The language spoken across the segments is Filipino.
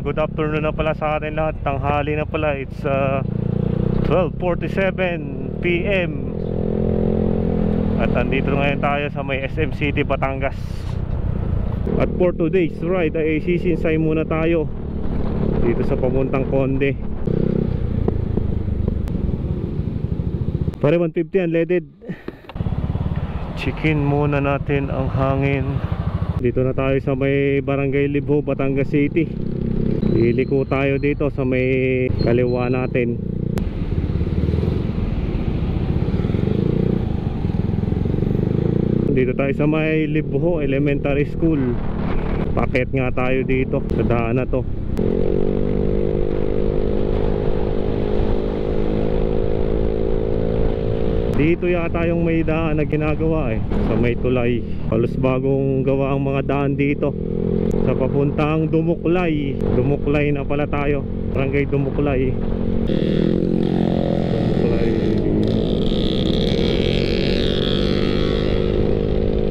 good afternoon na pala sa atin lahat. Tanghali na pala. It's 12:47 PM. At andito ngayon tayo sa may SM City, Batangas. At for today's ride ay sisinsay muna tayo dito sa papuntang Conde. Pare 150 unleaded. Chicken muna natin ang hangin. Dito na tayo sa may Barangay Libho, Batangas City. Liliko tayo dito sa may kaliwa natin. Dito tayo sa may Libho Elementary School. Paket nga tayo dito sa daan na to. Dito yata yung may daan na ginagawa sa may tulay. Halos bagong gawa ang mga daan dito sa papuntang Dumuklay. Dumuklay na pala tayo. Barangay Dumuklay.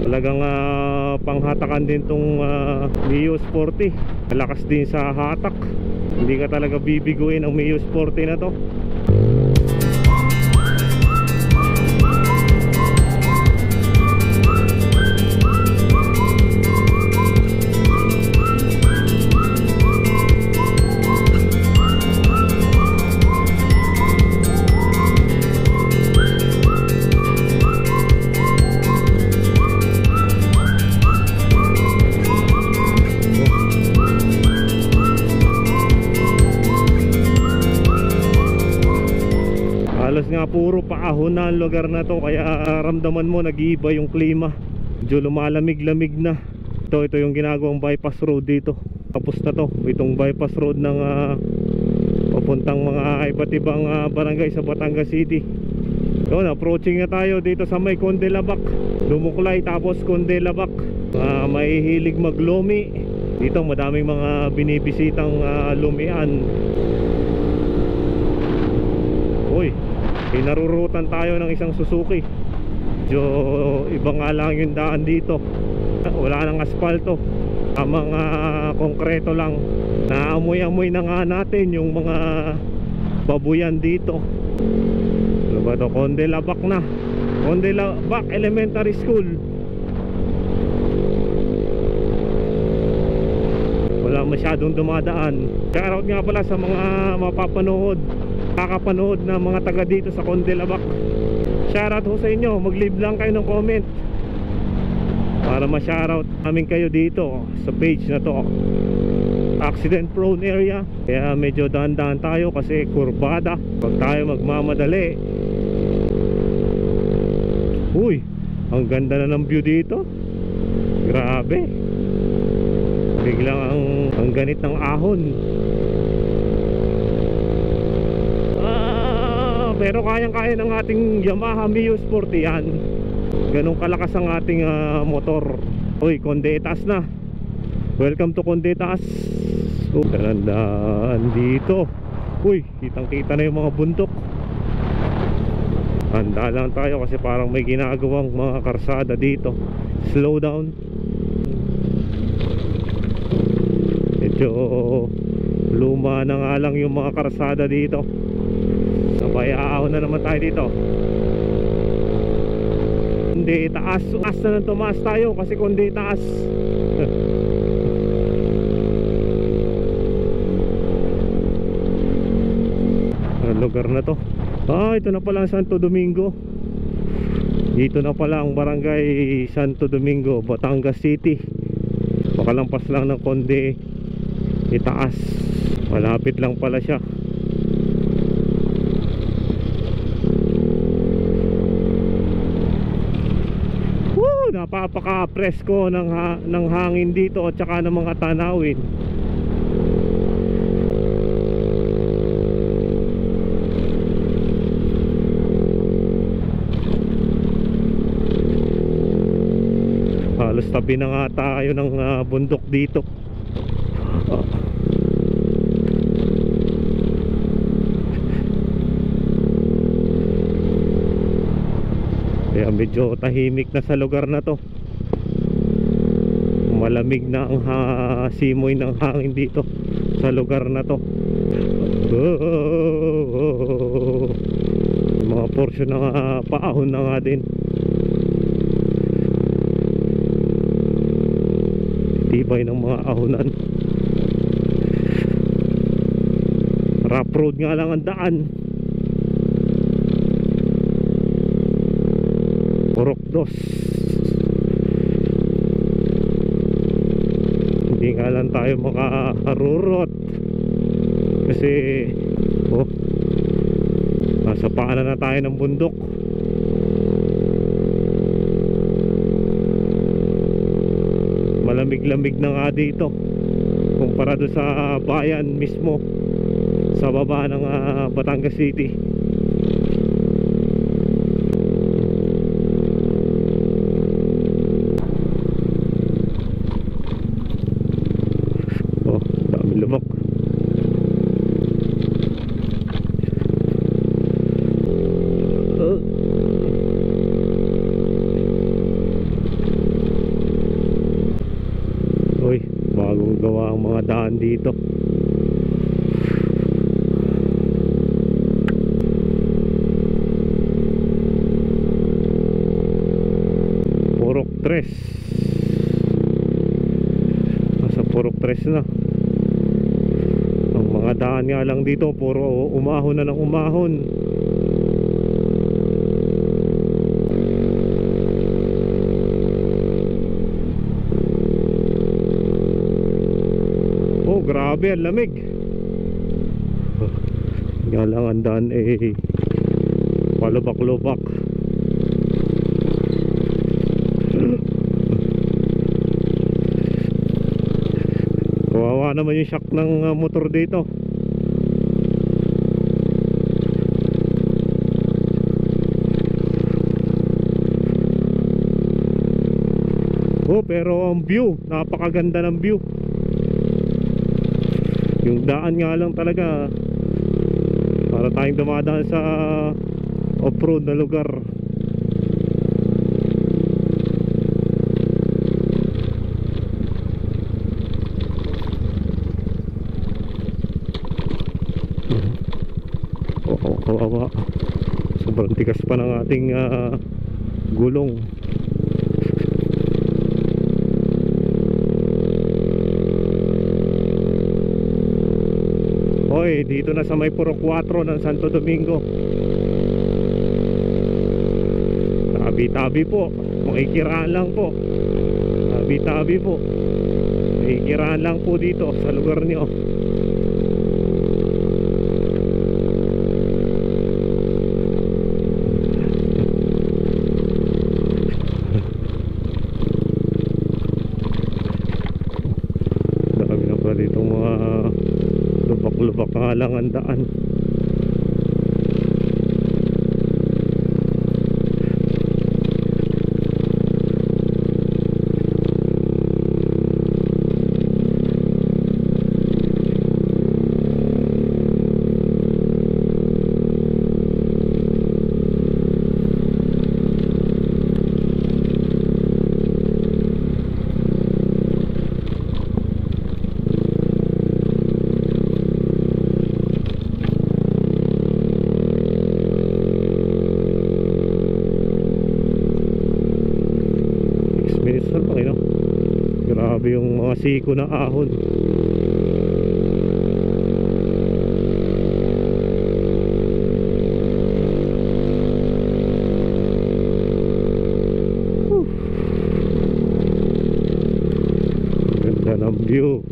Talagang panghatakan din tong Mio Sporty. Malakas din sa hatak. Hindi ka talaga bibiguin ang Mio Sporty na to. Halos nga puro paahon na ang lugar na to, kaya ramdaman mo nag-iiba yung klima. Medyo lumalamig-lamig na. Ito yung ginagawang bypass road dito. Tapos na to, itong bypass road ng papuntang mga iba't ibang barangay sa Batangas City. So, approaching na tayo dito sa may Conde Labak. Dumuklay tapos Conde Labak. Mahihilig maglomi. Dito madaming mga binibisitang lumian. Uy, narurutan tayo ng isang Suzuki. Medyo iba nga lang yung daan dito. Wala nang aspalto, mga konkreto lang. Naamoy-amoy na nga natin yung mga babuyan dito. Ano ba to? Conde Labak na. Conde Labak Elementary School. Wala masyadong dumadaan. Shoutout nga pala sa mga mapapanood, kakapanood na mga taga dito sa Conde Labak. Shoutout ho sa inyo. Mag-leave lang kayo ng comment para ma-shoutout namin kayo dito sa page na to. Accident prone area, kaya medyo dahan-dahan tayo kasi kurbada. Pag tayo magmamadali. Uy, ang ganda na ng view dito. Grabe. Biglang ang ganit ng ahon. Pero kayang-kaya ng ating Yamaha Mio Sporty yan. Ganong kalakas ang ating motor. Uy, Conde taas na. Welcome to Conde taas. So, tandaan dito. Uy, kitang-kita na yung mga bundok. Handa lang tayo kasi parang may ginagawang mga karsada dito. Slow down. Medyo luma na nga lang yung mga karsada dito. Sabay aahon na naman tayo dito. Kundi taas. Taas na nang tumaas tayo kasi kundi taas. Anong lugar na to? Ito na pala ang Santo Domingo. Dito na pala ang Barangay Santo Domingo, Batangas City. Pakalampas lang ng Conde itaas. Malapit lang pala siya. Napapaka-presko ng hangin dito at saka ng mga tanawin. Halos tabi na nga tayo ng bundok dito. Kaya medyo tahimik na sa lugar na to. Malamig na ang simoy ng hangin dito sa lugar na to. Mga portion ng paahon na nga din. Tibay ng mga ahonan. Rough road nga lang ang daan. Purok dos. Hindi nga lang tayo makaharurot kasi nasa paanan na tayo ng bundok. Malamig-lamig na nga dito kumpara doon sa bayan mismo sa baba ng Batangas City. Dami lumok. Bagong gawa ang mga daan dito. Purok 3. Nasa Purok 3 na. Ang mga daan nga lang dito puro umahon na ng umahon. Grabe, ang lamig. Nga lang ang daan palubak-lubak. Kawawa naman yung shock ng motor dito. Pero ang view, napakaganda ng view. Yung daan nga lang talaga para tayong dumadaan sa off-road na lugar. Kawawa. Sobrang tigas pa ng ating gulong. Dito na sa may Purok 4 ng Santo Domingo. Tabi-tabi po, makikiraan lang po. Tabi-tabi po, makikiraan lang po dito sa lugar nyo. Dami na pala dito mga lubak nga lang ang daan. Grabe yung mga siko na ahon. Ganda ng view.